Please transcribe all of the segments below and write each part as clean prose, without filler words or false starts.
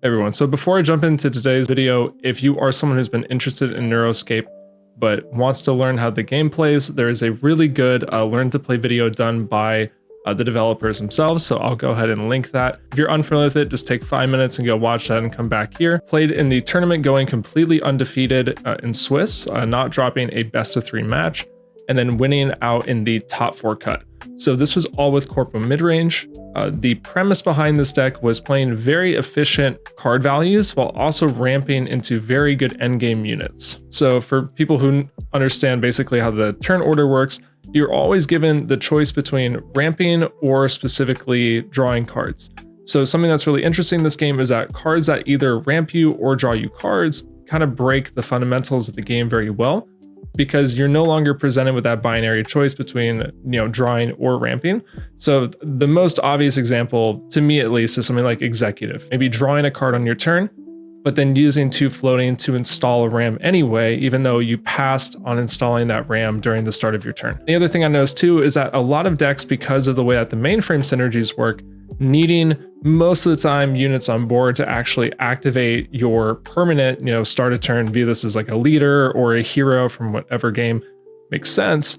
Everyone. So before I jump into today's video, if you are someone who's been interested in Neuroscape but wants to learn how the game plays, there is a really good learn to play video done by the developers themselves. So I'll go ahead and link that. If you're unfamiliar with it, just take 5 minutes and go watch that and come back here. Played in the tournament, going completely undefeated in Swiss, not dropping a best of 3 match, and then winning out in the top 4 cut. So this was all with Corpo Midrange. The premise behind this deck was playing very efficient card values while also ramping into very good endgame units. So for people who understand basically how the turn order works, you're always given the choice between ramping or specifically drawing cards. So something that's really interesting in this game is that cards that either ramp you or draw you cards kind of break the fundamentals of the game very well, because you're no longer presented with that binary choice between, drawing or ramping. So the most obvious example, to me at least, is something like Executive. Maybe drawing a card on your turn, but then using 2 floating to install a ram anyway, even though you passed on installing that ram during the start of your turn. The other thing I noticed too is that a lot of decks, because of the way that the mainframe synergies work, needing most of the time units on board to actually activate your permanent, start a turn, via this as like a leader or a hero from whatever game makes sense.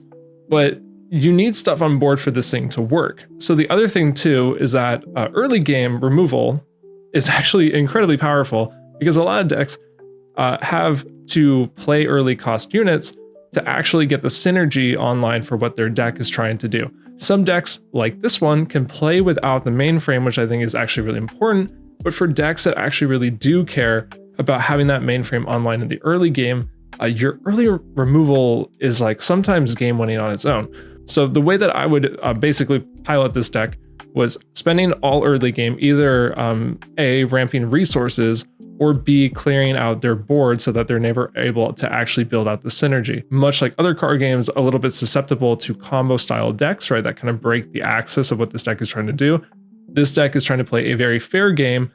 But you need stuff on board for this thing to work. So the other thing too is that early game removal is actually incredibly powerful, because a lot of decks have to play early cost units to actually get the synergy online for what their deck is trying to do. Some decks, like this one, can play without the mainframe, which I think is actually really important. But for decks that actually really do care about having that mainframe online in the early game, your early removal is like sometimes game winning on its own. So the way that I would basically pilot this deck was spending all early game either A, ramping resources, or B, clearing out their board so that they're never able to actually build out the synergy. Much like other card games, a little bit susceptible to combo style decks, right? That kind of break the axis of what this deck is trying to do. This deck is trying to play a very fair game,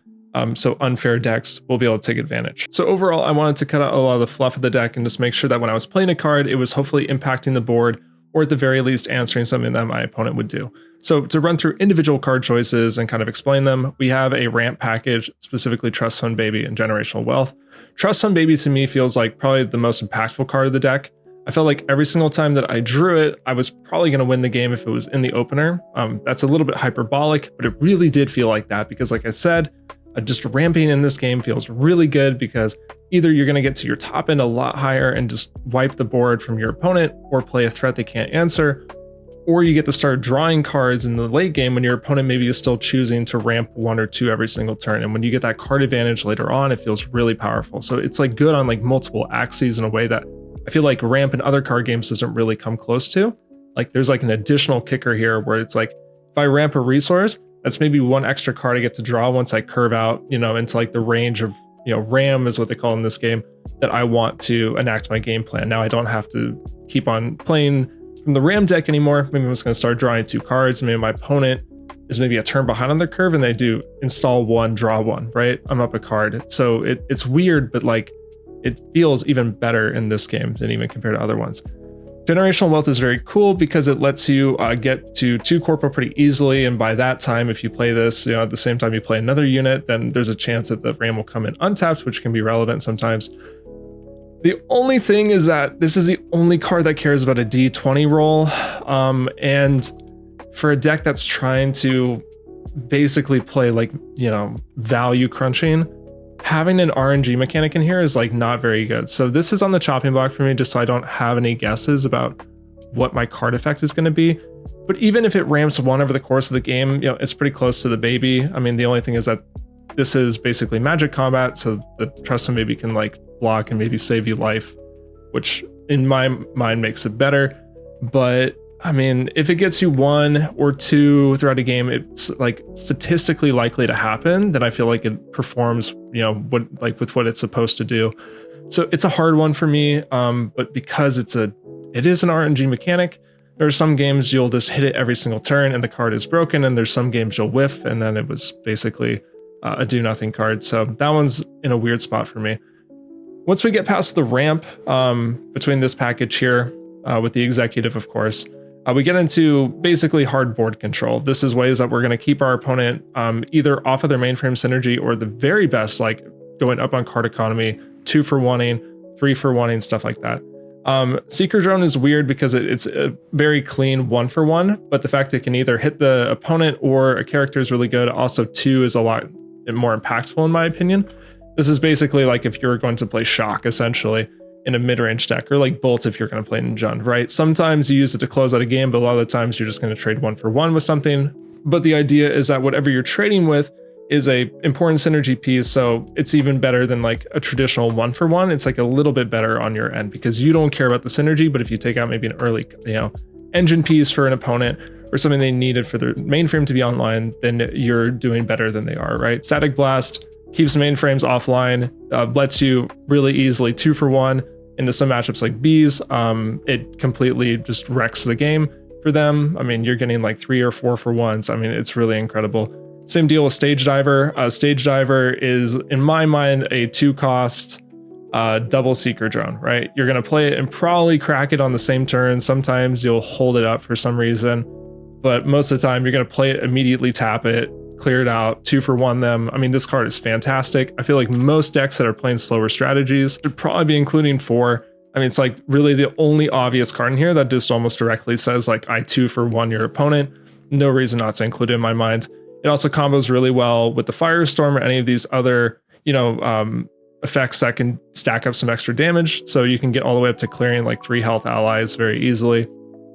so unfair decks will be able to take advantage. So overall, I wanted to cut out a lot of the fluff of the deck and just make sure that when I was playing a card, it was hopefully impacting the board, or at the very least answering something that my opponent would do. So to run through individual card choices and kind of explain them, we have a ramp package, specifically Trust Fund Baby and Generational Wealth. Trust Fund Baby to me feels like probably the most impactful card of the deck. I felt like every single time that I drew it, I was probably going to win the game if it was in the opener. That's a little bit hyperbolic, but it really did feel like that because, like I said, just ramping in this game feels really good because either you're going to get to your top end a lot higher and just wipe the board from your opponent or play a threat they can't answer, or you get to start drawing cards in the late game when your opponent maybe is still choosing to ramp 1 or 2 every single turn. And when you get that card advantage later on, it feels really powerful. So it's like good on like multiple axes in a way that I feel like ramp in other card games doesn't really come close to. Like there's like an additional kicker here where it's like, if I ramp a resource, that's maybe 1 extra card I get to draw once I curve out, into like the range of, RAM is what they call in this game, that I want to enact my game plan. Now I don't have to keep on playing from the RAM deck anymore. Maybe I'm just going to start drawing 2 cards. Maybe my opponent is maybe a turn behind on their curve and they do install 1, draw 1, right? I'm up a card. So it's weird, but like it feels even better in this game than even compared to other ones. Generational Wealth is very cool because it lets you get to 2 Corpo pretty easily. And by that time, if you play this, at the same time you play another unit, then there's a chance that the RAM will come in untapped, which can be relevant sometimes. The only thing is that this is the only card that cares about a D20 roll. And for a deck that's trying to basically play like, value crunching, having an RNG mechanic in here is like not very good. So this is on the chopping block for me, just so I don't have any guesses about what my card effect is going to be. But even if it ramps 1 over the course of the game, it's pretty close to the baby. I mean, the only thing is that this is basically magic combat, so the Trust Fund Baby can like block and maybe save you life, which in my mind makes it better. But I mean, if it gets you 1 or 2 throughout a game, it's like statistically likely to happen that I feel like it performs, with what it's supposed to do. So it's a hard one for me. But because it is an RNG mechanic, there are some games you'll just hit it every single turn and the card is broken, and there's some games you'll whiff and then it was basically a do nothing card. So that one's in a weird spot for me. Once we get past the ramp between this package here with the Executive, of course, we get into basically hard board control. This is ways that we're going to keep our opponent either off of their mainframe synergy, or the very best, like going up on card economy, 2 for 1ing, 3 for 1ing, stuff like that. Seeker Drone is weird because it's a very clean 1 for 1, but the fact it can either hit the opponent or a character is really good. Also 2 is a lot more impactful in my opinion. This is basically like if you're going to play Shock essentially in a mid-range deck, or like Bolt if you're going to play Ninjun, right? Sometimes you use it to close out a game, but a lot of the times you're just going to trade 1 for 1 with something. But the idea is that whatever you're trading with is a important synergy piece, so it's even better than like a traditional 1 for 1. It's like a little bit better on your end because you don't care about the synergy, but if you take out maybe an early, engine piece for an opponent or something they needed for their mainframe to be online, then you're doing better than they are, right? Static Blast keeps mainframes offline, lets you really easily 2 for 1 into some matchups like Bees. It completely just wrecks the game for them. I mean, you're getting like 3 or 4 for 1s. I mean, it's really incredible. Same deal with Stage Diver. Stage Diver is, in my mind, a 2-cost double Seeker Drone, right? You're going to play it and probably crack it on the same turn. Sometimes you'll hold it up for some reason, but most of the time you're going to play it, immediately tap it, clear it out, 2 for 1 them. I mean, this card is fantastic. I feel like most decks that are playing slower strategies should probably be including 4. I mean, it's like really the only obvious card in here that just almost directly says like I 2 for 1 your opponent. No reason not to include it in my mind. It also combos really well with the Firestorm or any of these other, effects that can stack up some extra damage. So you can get all the way up to clearing like 3 health allies very easily.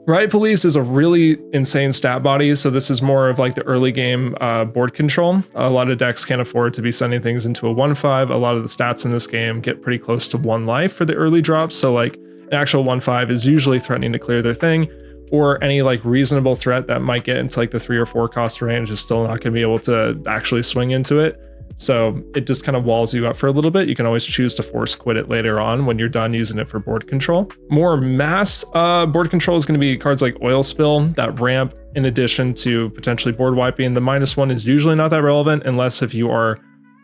Riot Police is a really insane stat body. So this is more of like the early game board control. A lot of decks can't afford to be sending things into a 1/5. A lot of the stats in this game get pretty close to 1 life for the early drops. So like an actual 1/5 is usually threatening to clear their thing, or any like reasonable threat that might get into like the 3 or 4 cost range is still not going to be able to actually swing into it. So it just kind of walls you up for a little bit. You can always choose to force quit it later on when you're done using it for board control. More mass board control is going to be cards like Oil Spill that ramp in addition to potentially board wiping. The -1 is usually not that relevant unless if you are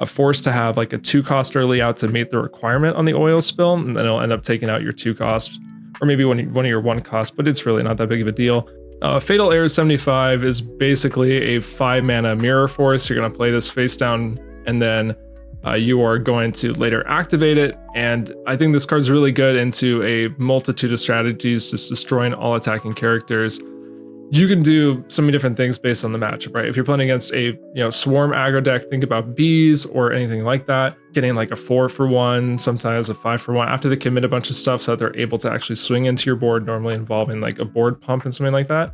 forced to have like a 2-cost early out to meet the requirement on the Oil Spill, and then it'll end up taking out your 2 costs, or maybe one of your 1 cost, but it's really not that big of a deal. Fatal Error 75 is basically a 5 mana mirror force. You're going to play this face down, and then you are going to later activate it. And I think this card's really good into a multitude of strategies, just destroying all attacking characters. You can do so many different things based on the matchup, right? If you're playing against a swarm aggro deck, think about Bees or anything like that, getting like a 4 for 1, sometimes a 5 for 1 after they commit a bunch of stuff so that they're able to actually swing into your board, normally involving like a board pump and something like that.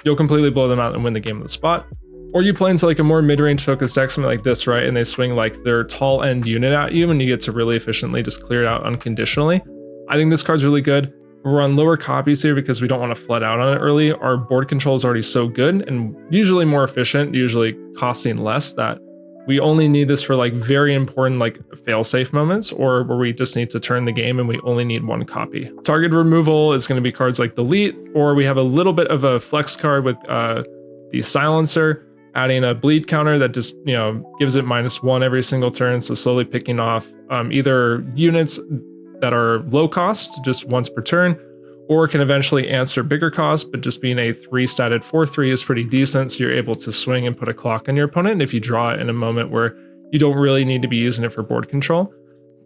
You'll completely blow them out and win the game on the spot. Or you play into like a more mid-range focused deck, something like this, right? And they swing like their tall end unit at you and you get to really efficiently just clear it out unconditionally. I think this card's really good. We're on lower copies here because we don't want to flood out on it early. Our board control is already so good and usually more efficient, usually costing less, that we only need this for like very important like fail-safe moments, or where we just need to turn the game and we only need 1 copy. Target removal is going to be cards like Delete, or we have a little bit of a flex card with the Silencer, adding a bleed counter that just gives it -1 every single turn, so slowly picking off either units that are low cost, just once per turn, or can eventually answer bigger cost, but just being a 3-statted 4/3 is pretty decent, so you're able to swing and put a clock on your opponent if you draw it in a moment where you don't really need to be using it for board control.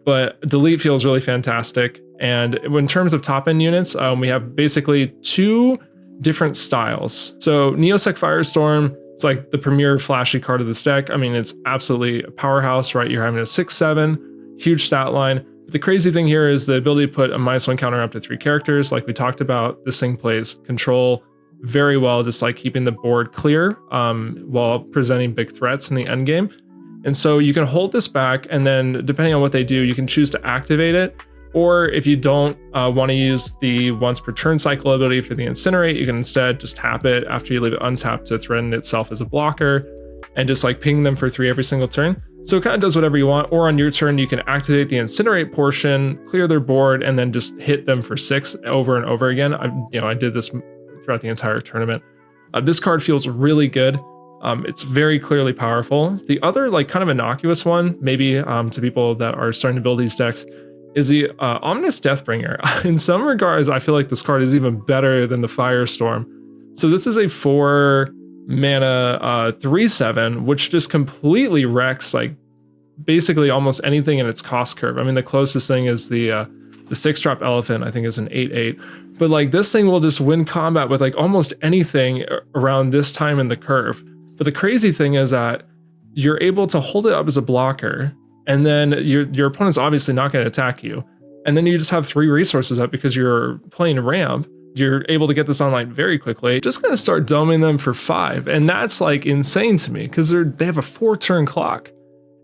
But Delete feels really fantastic. And in terms of top end units, we have basically 2 different styles. So Neosec Firestorm, it's like the premier flashy card of this deck. I mean, it's absolutely a powerhouse, right? You're having a 6/7, huge stat line. But the crazy thing here is the ability to put a -1 counter up to 3 characters. Like we talked about, this thing plays control very well, just like keeping the board clear while presenting big threats in the end game. And so you can hold this back, and then depending on what they do, you can choose to activate it. Or if you don't want to use the once per turn cycle ability for the Incinerate, you can instead just tap it after you leave it untapped to threaten itself as a blocker and just like ping them for 3 every single turn. So it kind of does whatever you want. Or on your turn, you can activate the Incinerate portion, clear their board, and then just hit them for 6 over and over again. I did this throughout the entire tournament. This card feels really good. It's very clearly powerful. The other like kind of innocuous one, maybe to people that are starting to build these decks, is the Ominous Deathbringer. In some regards, I feel like this card is even better than the Firestorm. So this is a 4 mana 3/7, which just completely wrecks like basically almost anything in its cost curve. I mean, the closest thing is the 6-drop elephant, I think is an 8/8. But like this thing will just win combat with like almost anything around this time in the curve. But the crazy thing is that you're able to hold it up as a blocker, and then your opponent's obviously not going to attack you. And then you just have 3 resources up because you're playing ramp. You're able to get this online very quickly. Just going to start doming them for 5. And that's like insane to me because they have a 4-turn clock.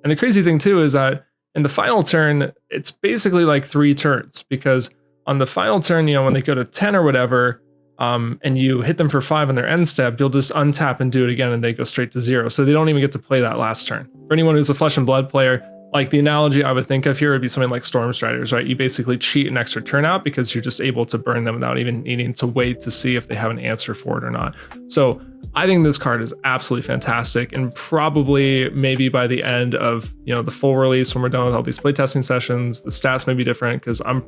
And the crazy thing too is that in the final turn, it's basically like 3 turns, because on the final turn, you know, when they go to 10 or whatever, and you hit them for 5 on their end step, you'll just untap and do it again and they go straight to 0. So they don't even get to play that last turn. For anyone who's a Flesh and Blood player, like the analogy I would think of here would be something like Storm Striders, right? You basically cheat an extra turn out because you're just able to burn them without even needing to wait to see if they have an answer for it or not. So I think this card is absolutely fantastic, and probably maybe by the end of, you know, the full release, when we're done with all these playtesting sessions, the stats may be different, because I'm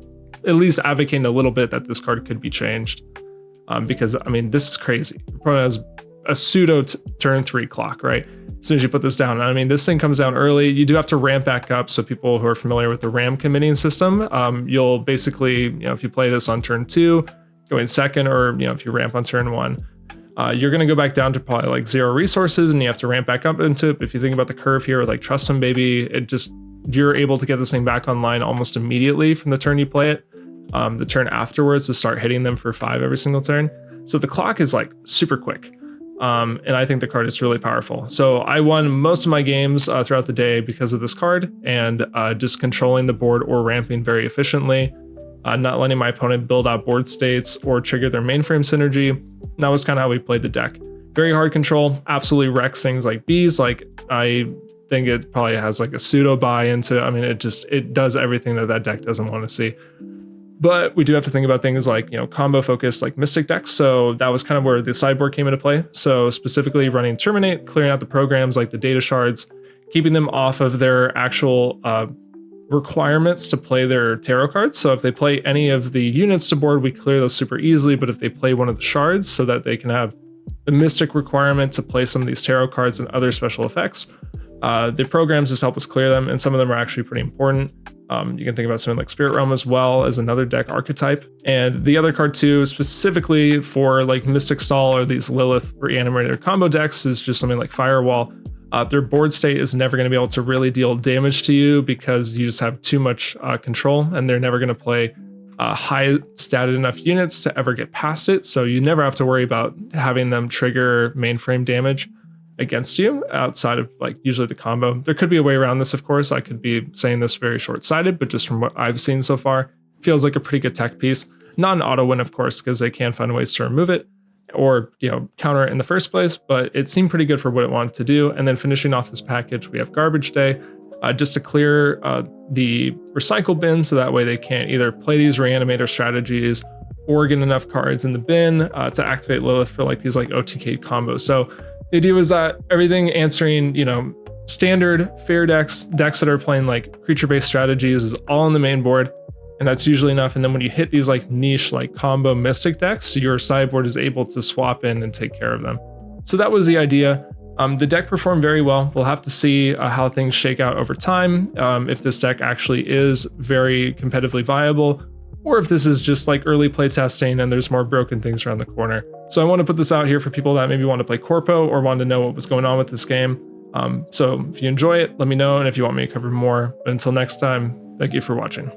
at least advocating a little bit that this card could be changed. Because I mean, this is crazy. Your opponent has a pseudo turn 3 clock, right? As soon as you put this down. I mean, this thing comes down early. You do have to ramp back up. So people who are familiar with the RAM committing system, you'll basically, you know, if you play this on turn 2, going second, or, you know, if you ramp on turn 1, you're going to go back down to probably like 0 resources, and you have to ramp back up into it. But if you think about the curve here, like Trust Him Baby, you're able to get this thing back online almost immediately from the turn you play it. The turn afterwards to start hitting them for 5 every single turn. So the clock is like super quick. And I think the card is really powerful. So I won most of my games throughout the day because of this card, and just controlling the board or ramping very efficiently, not letting my opponent build out board states or trigger their mainframe synergy. And that was kind of how we played the deck. Very hard control, absolutely wrecks things like bees. Like I think it probably has like a pseudo buy into, I mean, it does everything that deck doesn't want to see. But we do have to think about things like, you know, combo focused like Mystic decks. So that was kind of where the sideboard came into play. So specifically running Terminate, clearing out the programs like the data shards, keeping them off of their actual requirements to play their tarot cards. So if they play any of the units to board, we clear those super easily. But if they play one of the shards, so that they can have the Mystic requirement to play some of these tarot cards and other special effects, the programs just help us clear them. And some of them are actually pretty important. You can think about something like Spirit Realm as well as another deck archetype. And the other card too, specifically for like Mystic Stall or these Lilith Reanimator combo decks, is just something like Firewall. Their board state is never going to be able to really deal damage to you because you just have too much control, and they're never going to play high statted enough units to ever get past it. So you never have to worry about having them trigger mainframe damage against you outside of like usually the combo. There could be a way around this, of course. I could be saying this very short-sighted, but just from what I've seen so far, feels like a pretty good tech piece. Not an auto win, of course, because they can find ways to remove it or, you know, counter it in the first place, but it seemed pretty good for what it wanted to do. And then finishing off this package, we have Garbage Day, just to clear the recycle bin, so that way they can't either play these Reanimator strategies or get enough cards in the bin to activate Lilith for like these like OTK combos. So the idea was that everything answering, you know, standard fair decks that are playing like creature-based strategies is all on the main board, and that's usually enough. And then when you hit these like niche like combo Mystic decks, your sideboard is able to swap in and take care of them. So that was the idea. The deck performed very well. We'll have to see how things shake out over time, if this deck actually is very competitively viable, or if this is just like early play testing and there's more broken things around the corner. So I want to put this out here for people that maybe want to play Corpo or want to know what was going on with this game. So if you enjoy it, let me know, and if you want me to cover more. But until next time, thank you for watching.